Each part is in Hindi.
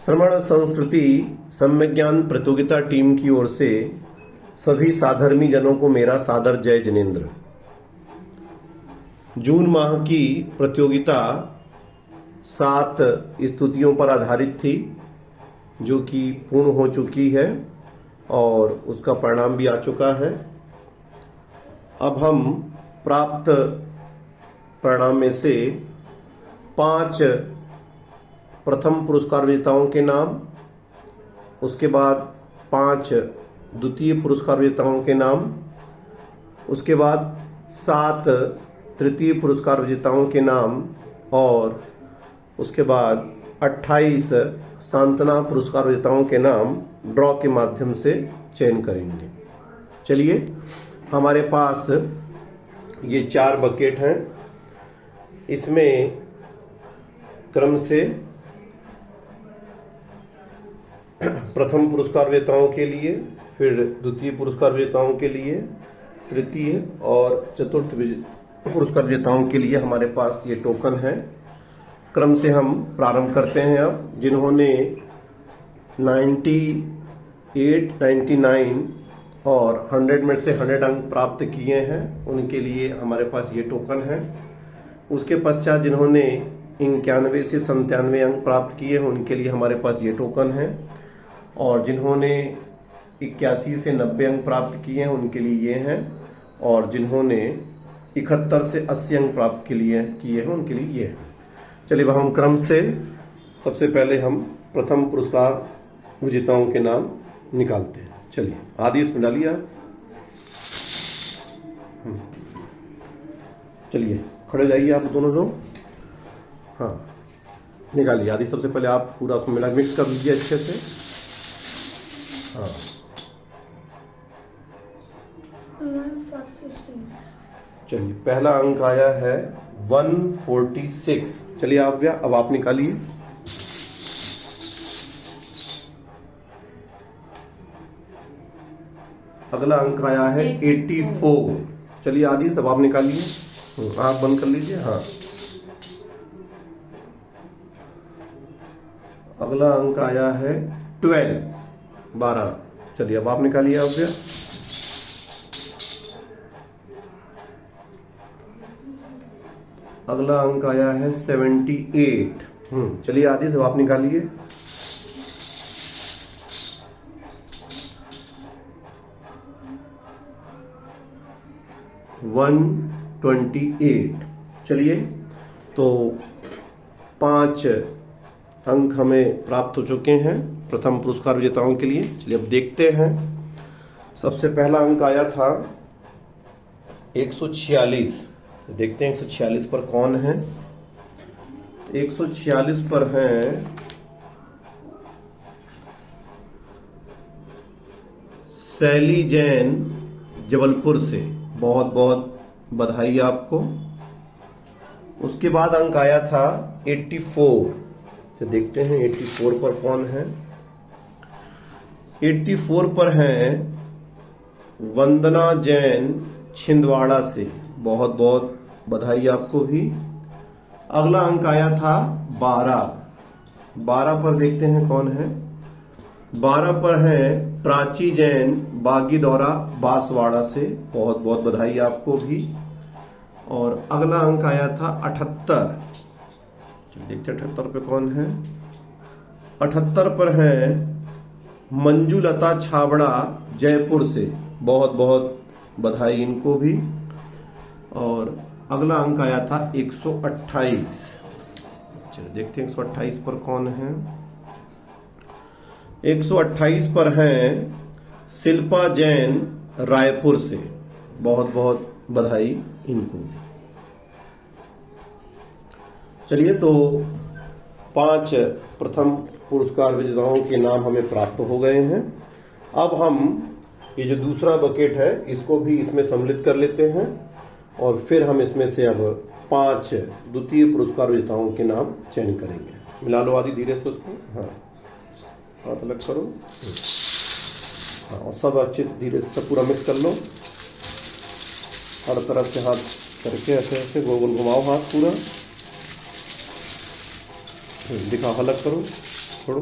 श्रवण संस्कृति सम्यज्ञान प्रतियोगिता टीम की ओर से सभी साधर्मी जनों को मेरा सादर जय जिनेन्द्र। जून माह की प्रतियोगिता 7 स्तुतियों पर आधारित थी, जो कि पूर्ण हो चुकी है और उसका परिणाम भी आ चुका है। अब हम प्राप्त परिणाम में से 5 प्रथम पुरस्कार विजेताओं के नाम, उसके बाद 5 द्वितीय पुरस्कार विजेताओं के नाम, उसके बाद 7 तृतीय पुरस्कार विजेताओं के नाम और उसके बाद 28 सांत्वना पुरस्कार विजेताओं के नाम ड्रॉ के माध्यम से चयन करेंगे। चलिए, हमारे पास ये 4 बकेट हैं। इसमें क्रम से प्रथम पुरस्कार विजेताओं के लिए, फिर द्वितीय पुरस्कार विजेताओं के लिए, तृतीय और चतुर्थ पुरस्कार विजेताओं के लिए हमारे पास ये टोकन है। क्रम से हम प्रारंभ करते हैं। अब जिन्होंने 98, 99 और 100 में से 100 अंक प्राप्त किए हैं, उनके लिए हमारे पास ये टोकन है। उसके पश्चात जिन्होंने 91 से 97 अंक प्राप्त किए हैं, उनके लिए हमारे पास ये टोकन है। और जिन्होंने 81 से 90 अंक प्राप्त किए हैं, उनके लिए ये हैं। और जिन्होंने 71 से 80 अंक प्राप्त किए हैं, उनके लिए ये है। चलिए, वह हम क्रम से सबसे पहले हम प्रथम पुरस्कार विजेताओं के नाम निकालते हैं। चलिए, आदि इसमें डालिए आप। चलिए, खड़े जाइए आप दोनों लोग। हाँ, निकालिए। आदि सबसे पहले आप पूरा उसमें मिला मिक्स कर लीजिए अच्छे से। हाँ, चलिए, पहला अंक आया है 146। चलिए आव्या, अब आप निकालिए। अगला अंक आया है 84। चलिए आदि, सब आप निकालिए। आप बंद कर लीजिए। हाँ, अगला अंक आया है 12। चलिए, अब आप निकालिए आव्या। अगला अंक आया है 78। चलिए आदि, सब आप निकालिए। वन 128। चलिए, तो 5 अंक हमें प्राप्त हो चुके हैं प्रथम पुरस्कार विजेताओं के लिए। चलिए, अब देखते हैं। सबसे पहला अंक आया था 146। देखते हैं 146 पर कौन है। 146 पर हैं शैली जैन, जबलपुर से। बहुत बहुत बधाई आपको। उसके बाद अंक आया था 84। तो देखते हैं 84 पर कौन है। 84 पर हैं वंदना जैन, छिंदवाड़ा से। बहुत बहुत बधाई आपको भी। अगला अंक आया था 12 पर देखते हैं कौन है। 12 पर है प्राची जैन, बागीदौरा, बांसवाड़ा से। बहुत बहुत बधाई आपको भी। और अगला अंक आया था 78। देखते हैं 78 पे कौन है। 78 पर है मंजुलता छाबड़ा, जयपुर से। बहुत बहुत बधाई इनको भी। और अगला अंक आया था 128। चलिए, देखते हैं 128 पर कौन है। 128 पर हैं शिल्पा जैन, रायपुर से। बहुत बहुत बधाई इनको भी। चलिए, तो 5 प्रथम पुरस्कार विजेताओं के नाम हमें प्राप्त हो गए हैं। अब हम ये जो दूसरा बकेट है, इसको भी इसमें सम्मिलित कर लेते हैं और फिर हम इसमें से अब 5 द्वितीय पुरस्कार विजेताओं के नाम चयन करेंगे। मिला लो आदि धीरे से उसको। हाँ, हाथ अलग करो। हाँ, और सब अच्छे से धीरे से सब पूरा मिक्स कर लो। हर तरफ से हाथ करके ऐसे ऐसे गोल गोल घुमाओ हाथ पूरा। दिखाओ, अलग करो, छोड़ो।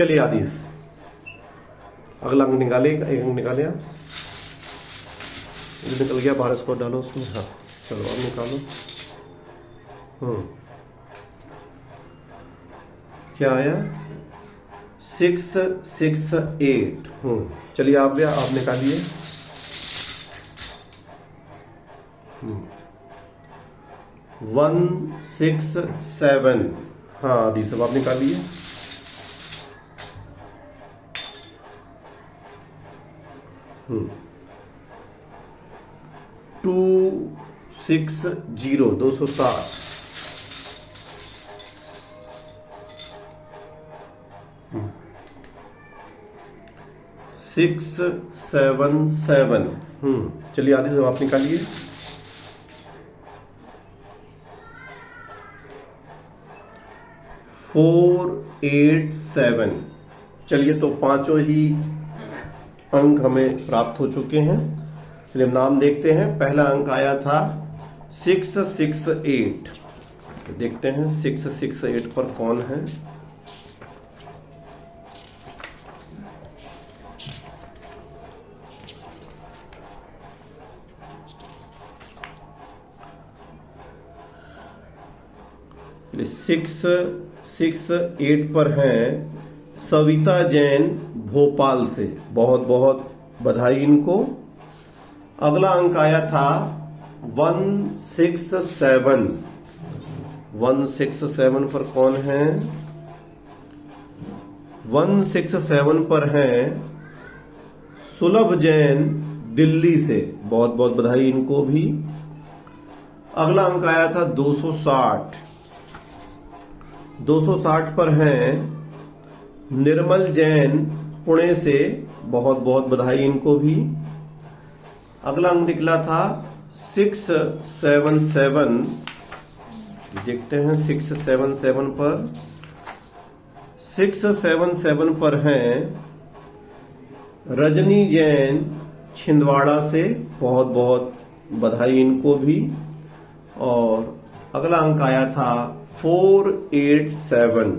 चलिए आदिश, अगला अंक निकाले, एक अंक निकाले आप। ये निकल गया, बाहर इसको डालो उसमें। हाँ चलो अब निकालो। क्या आया? 668। चलिए आप निकालिए। 167। हाँ आदि सब आप निकालिए। 260, 260। 677। चलिए आदि सब आप निकालिए। 487। चलिए तो पांचों ही अंक हमें प्राप्त हो चुके हैं। चलिए हम नाम देखते हैं। पहला अंक आया था 668। देखते हैं 668 पर कौन है। सिक्स 668 पर हैं सविता जैन भोपाल से, बहुत बहुत बधाई इनको। अगला अंक आया था 167। 167 पर कौन है? 167 पर हैं सुलभ जैन दिल्ली से, बहुत बहुत बधाई इनको भी। अगला अंक आया था 260। 260 पर हैं निर्मल जैन पुणे से, बहुत बहुत बधाई इनको भी। अगला अंक निकला था 677। देखते हैं 677 पर। 677 पर हैं रजनी जैन छिंदवाड़ा से, बहुत बहुत बधाई इनको भी। और अगला अंक आया था 487।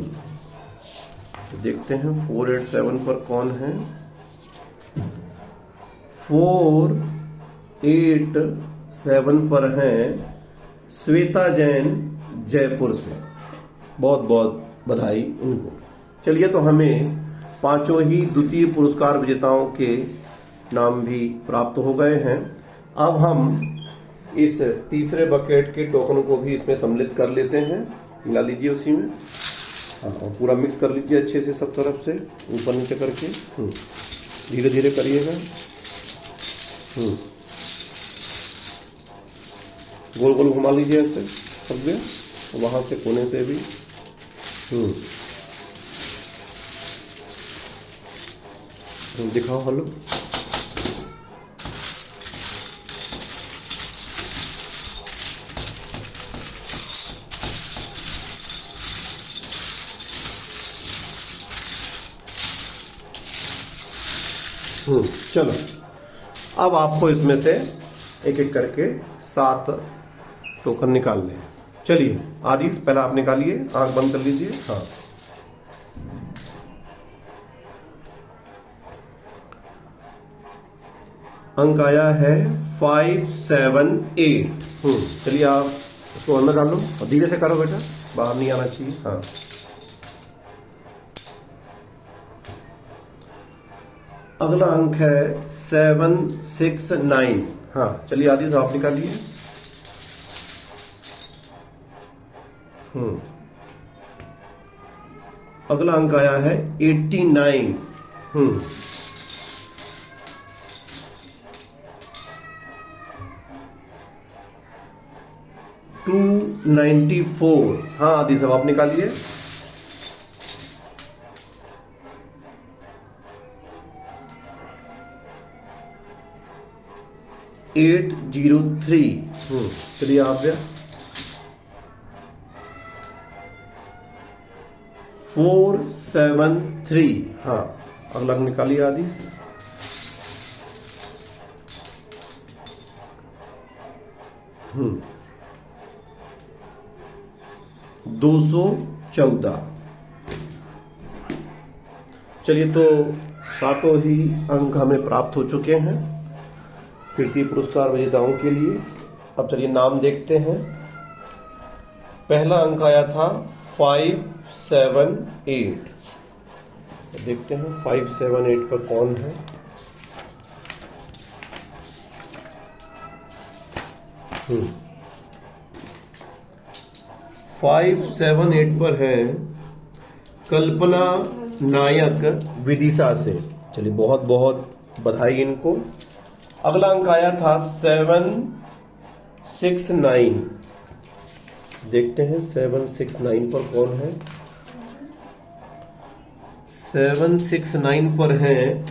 देखते हैं 487 पर कौन है। 487 पर हैं श्वेता जैन जयपुर से, बहुत बहुत बधाई इनको। चलिए तो हमें पांचों ही द्वितीय पुरस्कार विजेताओं के नाम भी प्राप्त हो गए हैं। अब हम इस तीसरे बकेट के टोकन को भी इसमें सम्मिलित कर लेते हैं। मिला लीजिए उसी में। हाँ, पूरा मिक्स कर लीजिए अच्छे से सब तरफ से, ऊपर नीचे करके। धीरे धीरे करिएगा। गोल गोल घुमा लीजिए ऐसे सब में, वहां से कोने से भी। दिखाओ हलो। चलो अब आपको इसमें से एक एक करके 7 टोकन निकाल लें। चलिए आदिश पहला आप निकालिए, आंख बंद कर लीजिए। हाँ अंक आया है 578। चलिए आप उसको अंदर डालो और धीरे से करो बेटा, बाहर नहीं आना चाहिए। हाँ अगला अंक है 769। हाँ चलिए आदिश आप निकालिए। अगला अंक आया है 89। 294। हाँ आदि सब आप निकालिए। 803। चलिए आप 473। हाँ अगला निकालिए आदिश। 214। चलिए, तो सातों ही अंक हमें प्राप्त हो चुके हैं तृतीय पुरस्कार विजेताओं के लिए। अब चलिए नाम देखते हैं। पहला अंक आया था 578। देखते हैं 578 पर कौन है। हम्म 578 पर है कल्पना नायक विदिशा से। चलिए, बहुत बहुत बधाई इनको। अगला अंक आया था 769। देखते हैं 769 पर कौन है। 769 पर है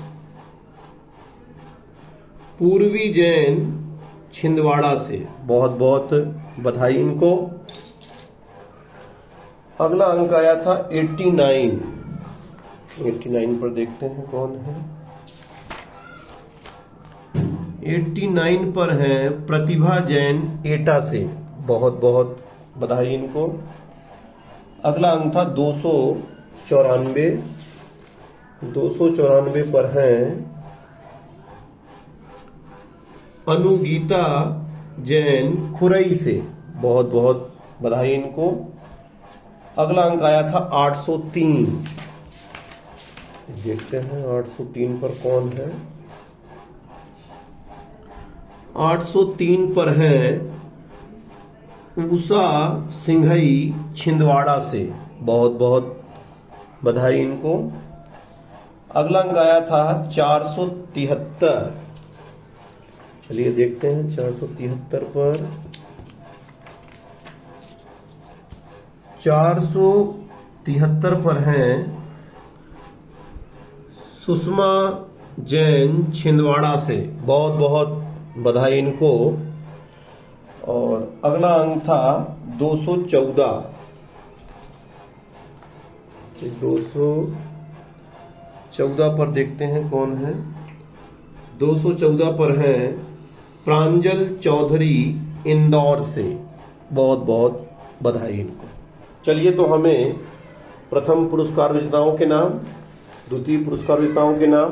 पूर्वी जैन छिंदवाड़ा से। बहुत बहुत बधाई इनको। अगला अंक आया था 89। 89 पर देखते हैं कौन है। 89 पर है प्रतिभा जैन एटा से। बहुत बहुत बधाई इनको। अगला अंक था 294। 294 पर है अनुगीता जैन खुरई से। बहुत बहुत बधाई इनको। अगला अंक आया था 803। देखते हैं 803 पर कौन है। 803 पर है उषा सिंघई छिंदवाड़ा से। बहुत बहुत बधाई इनको। अगला अंक आया था 473। चलिए देखते हैं 473 पर। 473 पर हैं सुषमा जैन छिंदवाड़ा से। बहुत बहुत बधाई इनको। और अगला अंक था 214। 214 पर देखते हैं कौन है। 214 पर है प्रांजल चौधरी इंदौर से। बहुत बहुत बधाई इनको। चलिए, तो हमें प्रथम पुरस्कार विजेताओं के नाम, द्वितीय पुरस्कार विजेताओं के नाम,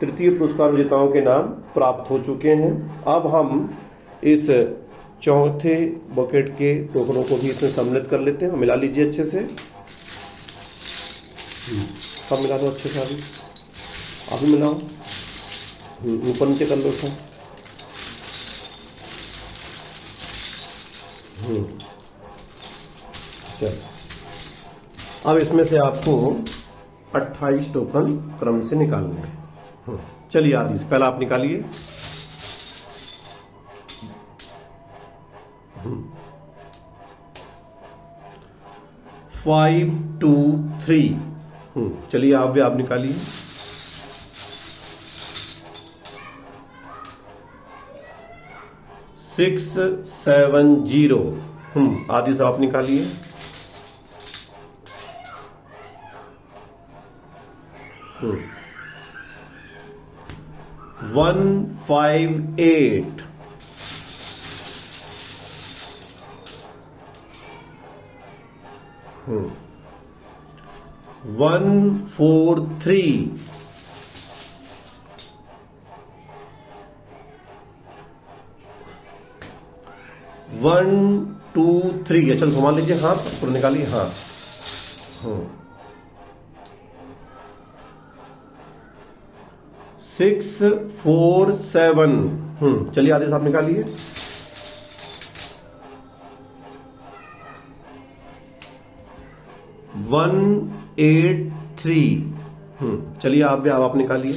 तृतीय पुरस्कार विजेताओं के नाम प्राप्त हो चुके हैं। अब हम इस चौथे बकेट के टोकनों को भी इसमें सम्मिलित कर लेते हैं। मिला लीजिए अच्छे से। सब मिला दो अच्छे से। अभी मिलाओ। ऊपर नीचे कर लो सब। चलो, अब इसमें से आपको 28 टोकन क्रम से निकालने हैं। चलिए आदि से पहला आप निकालिए। 5 2 3। चलिए आप भी आप निकालिए। 6 7 0। आदि से आप निकालिए। 1 5 8। 1 4 3। 1 2 3। चलो घुमा लीजिए हाथ और निकालिए हाथ। 6 4 7। चलिए आदि साहब निकालिए। 1 8 3। चलिए आप भी आप निकालिए।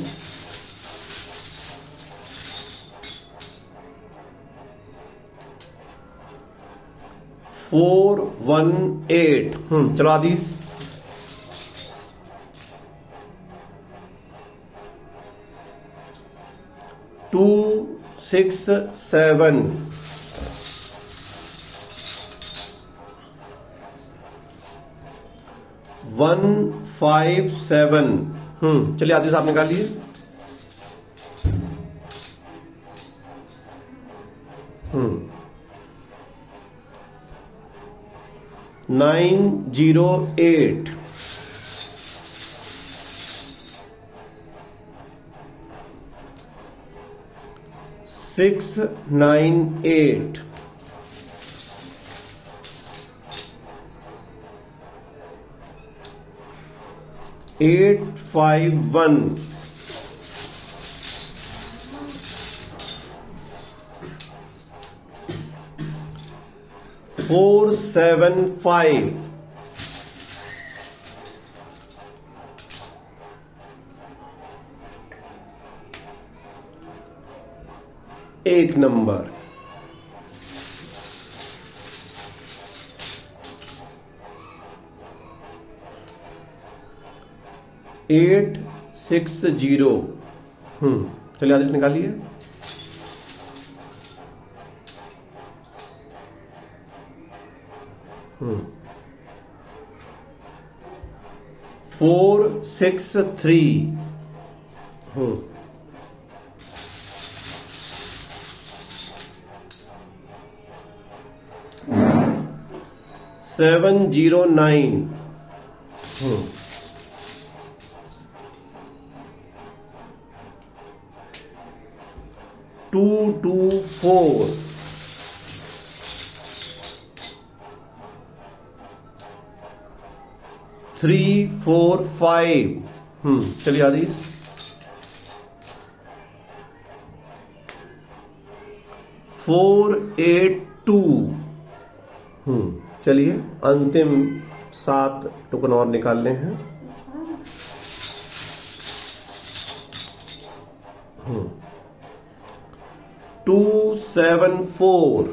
4 1 8। चलो आदिश। 2 6 7। 1 5 7। चलिए आदिश आप निकालिए। 9 0 8। 698 851 475 एक नंबर 860। चलिए आदेश निकालिए। हम्म 463। 709। 224। 345। चलिए आदि 482। चलिए अंतिम 7 टोकन और निकालने हैं। 274।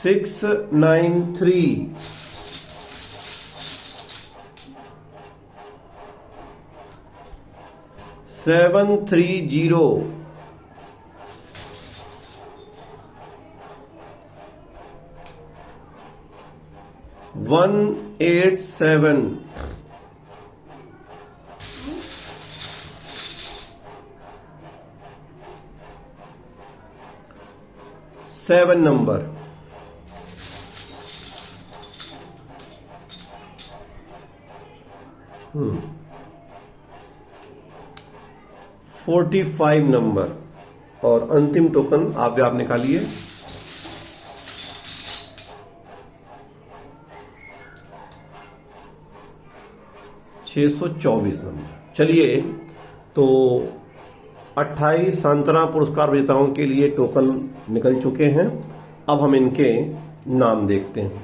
693। 730। 187। 7 नंबर 45 नंबर और अंतिम टोकन आप निकालिए। 624 नंबर। चलिए तो 28 सांत्वना पुरस्कार विजेताओं के लिए टोकन निकल चुके हैं। अब हम इनके नाम देखते हैं।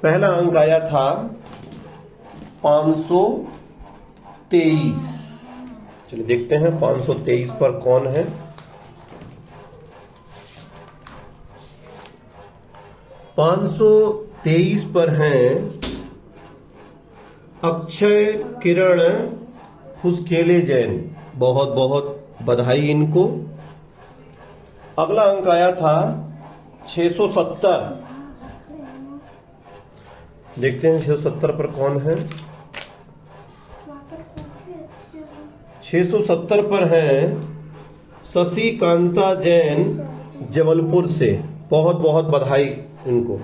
पहला अंक आया था 523। चलिए देखते हैं 523 पर कौन है। पांच सौ 23 पर हैं अक्षय किरण फुसकेले जैन। बहुत बहुत बधाई इनको। अगला अंक आया था 670। देखते हैं 670 पर कौन है। 670 पर हैं शशि कांता जैन जबलपुर से। बहुत बहुत बधाई इनको।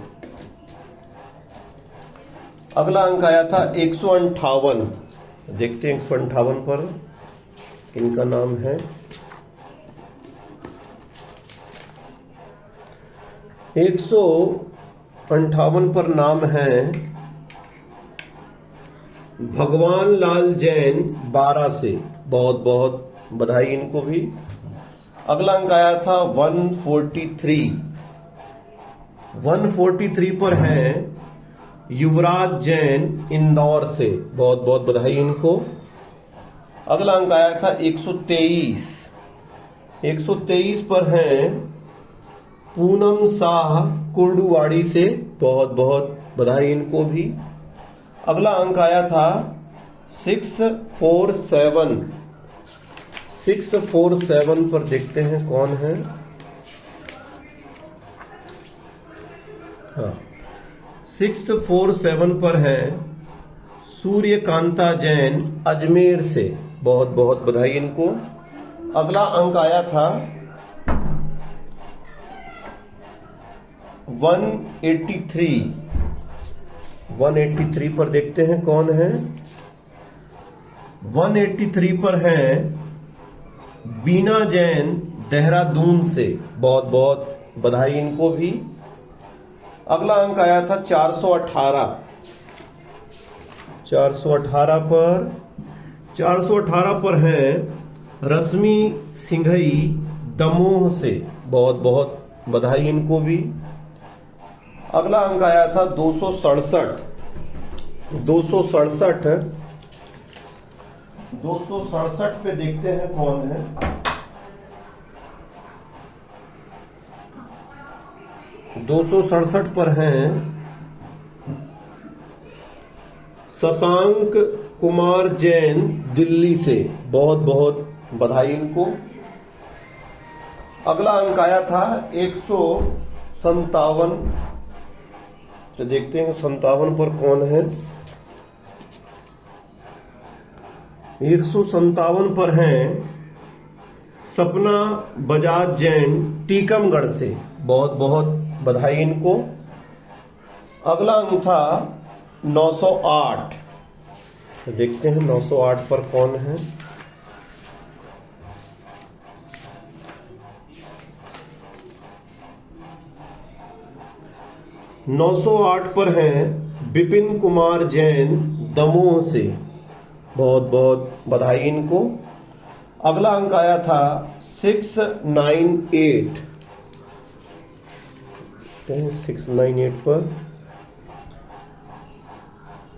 अगला अंक आया था 158। देखते हैं 158 पर इनका नाम है। 158 पर नाम है भगवान लाल जैन 12 से। बहुत बहुत बधाई इनको भी। अगला अंक आया था 143। 143 पर हैं युवराज जैन इंदौर से। बहुत बहुत बधाई इनको। अगला अंक आया था 123। 123 पर हैं पूनम शाह कुर्डुवाड़ी से। बहुत बहुत बधाई इनको भी। अगला अंक आया था 647। 647 पर देखते हैं कौन है। हाँ 647 पर है सूर्यकांता जैन अजमेर से। बहुत बहुत बधाई इनको। अगला अंक आया था 183। 183 पर देखते हैं कौन है। 183 पर हैं बीना जैन देहरादून से, बहुत बहुत बधाई इनको भी। अगला अंक आया था 418। 418 पर हैं रश्मि सिंघई दमोह से, बहुत बहुत बधाई इनको भी। अगला अंक आया था 267। 267 पे देखते हैं कौन है। दो सौ सड़सठ पर हैं शशांक कुमार जैन दिल्ली से, बहुत बहुत बधाई इनको। अगला अंक आया था 157। तो देखते हैं 57 पर कौन है। 157 पर हैं सपना बजाज जैन टीकमगढ़ से, बहुत बहुत बधाई इनको। अगला अंक था 908। तो देखते हैं 908 पर कौन है। नौ सौ आठ पर हैं विपिन कुमार जैन दमोह से, बहुत बहुत बधाई इनको। अगला अंक आया था 698। 698 पर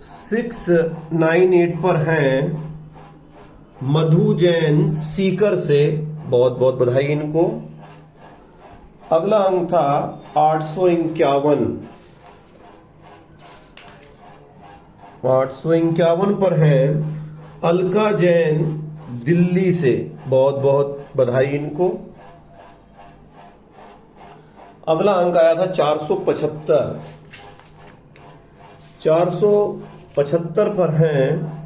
698 पर हैं मधु जैन सीकर से, बहुत बहुत बधाई इनको। अगला अंक था 851। 851 पर हैं अलका जैन दिल्ली से, बहुत बहुत बधाई इनको। अगला अंक आया था 475। 475 पर हैं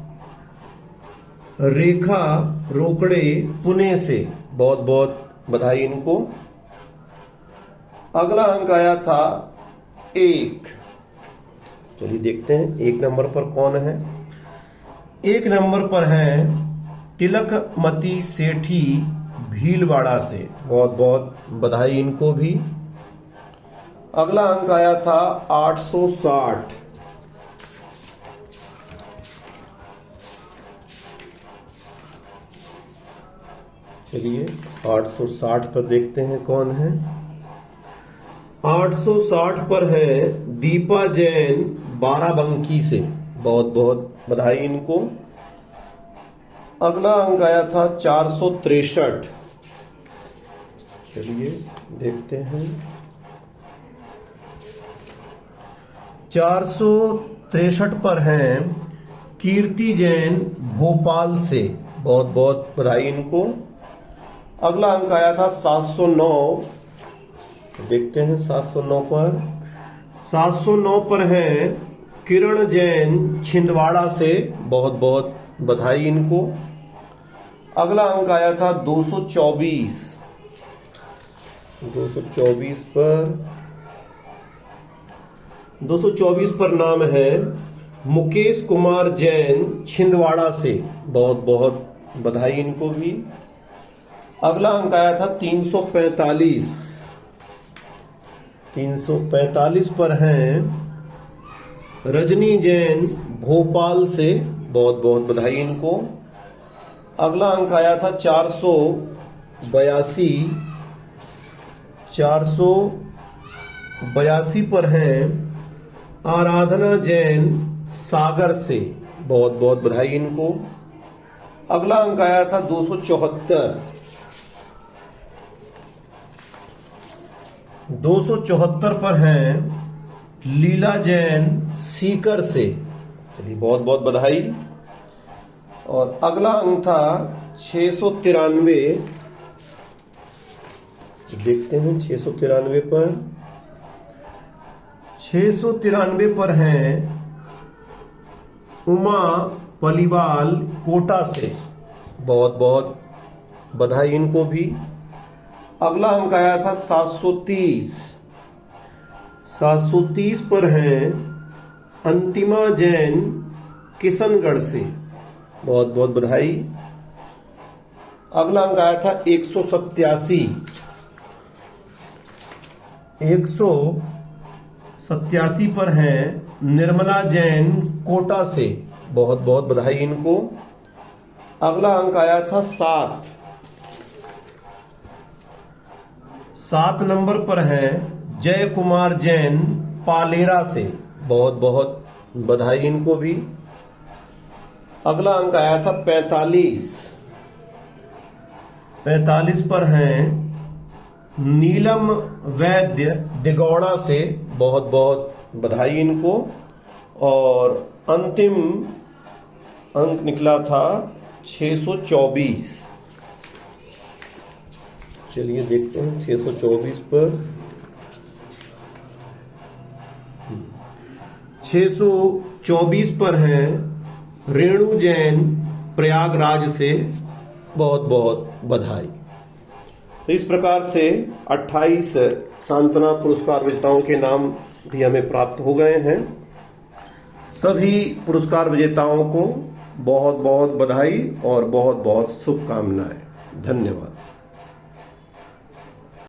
रेखा रोकड़े पुणे से, बहुत बहुत बधाई इनको। अगला अंक आया था 1। चलिए देखते हैं 1 नंबर पर कौन है। 1 नंबर पर हैं तिलकमती सेठी भीलवाड़ा से, बहुत बहुत बधाई इनको भी। अगला अंक आया था 860। 860 पर देखते हैं कौन है। 860 पर है दीपा जैन बाराबंकी से, बहुत बहुत बधाई इनको। अगला अंक आया था 463। चलिए देखते हैं। 463 पर हैं कीर्ति जैन भोपाल से, बहुत बहुत बधाई इनको। अगला अंक आया था 709। देखते हैं 709 पर हैं किरण जैन छिंदवाड़ा से, बहुत बहुत बधाई इनको। अगला अंक आया था 224। 224 पर नाम है मुकेश कुमार जैन छिंदवाड़ा से, बहुत बहुत बधाई इनको भी। अगला अंक आया था 345। 345 पर हैं रजनी जैन भोपाल से, बहुत बहुत बधाई इनको। अगला अंक आया था 482। 482 पर हैं आराधना जैन सागर से, बहुत बहुत बधाई इनको। अगला अंक आया था 274। 274 पर हैं लीला जैन सीकर से, चलिए बहुत बहुत बधाई। और अगला अंक था 693। देखते हैं 693 पर। 693 पर हैं उमा पलीवाल कोटा से, बहुत बहुत बधाई इनको भी। अगला अंक आया था 730। 730 पर हैं अंतिमा जैन किशनगढ़ से, बहुत बहुत बधाई। अगला अंक आया था 187। 187 पर हैं निर्मला जैन कोटा से, बहुत बहुत बधाई इनको। अगला अंक आया था 7। 7 नंबर पर हैं जय कुमार जैन पालेरा से, बहुत बहुत बधाई इनको भी। अगला अंक आया था 45। 45 पर हैं नीलम वैद्य दिगौड़ा से, बहुत बहुत बधाई इनको। और अंतिम अंक निकला था 624। चलिए देखते हैं 624 पर। 624 पर हैं रेणु जैन प्रयागराज से, बहुत बहुत बधाई। तो इस प्रकार से 28 सांत्वना पुरस्कार विजेताओं के नाम भी हमें प्राप्त हो गए हैं। सभी पुरस्कार विजेताओं को बहुत बहुत बधाई और बहुत बहुत शुभकामनाएं। धन्यवाद।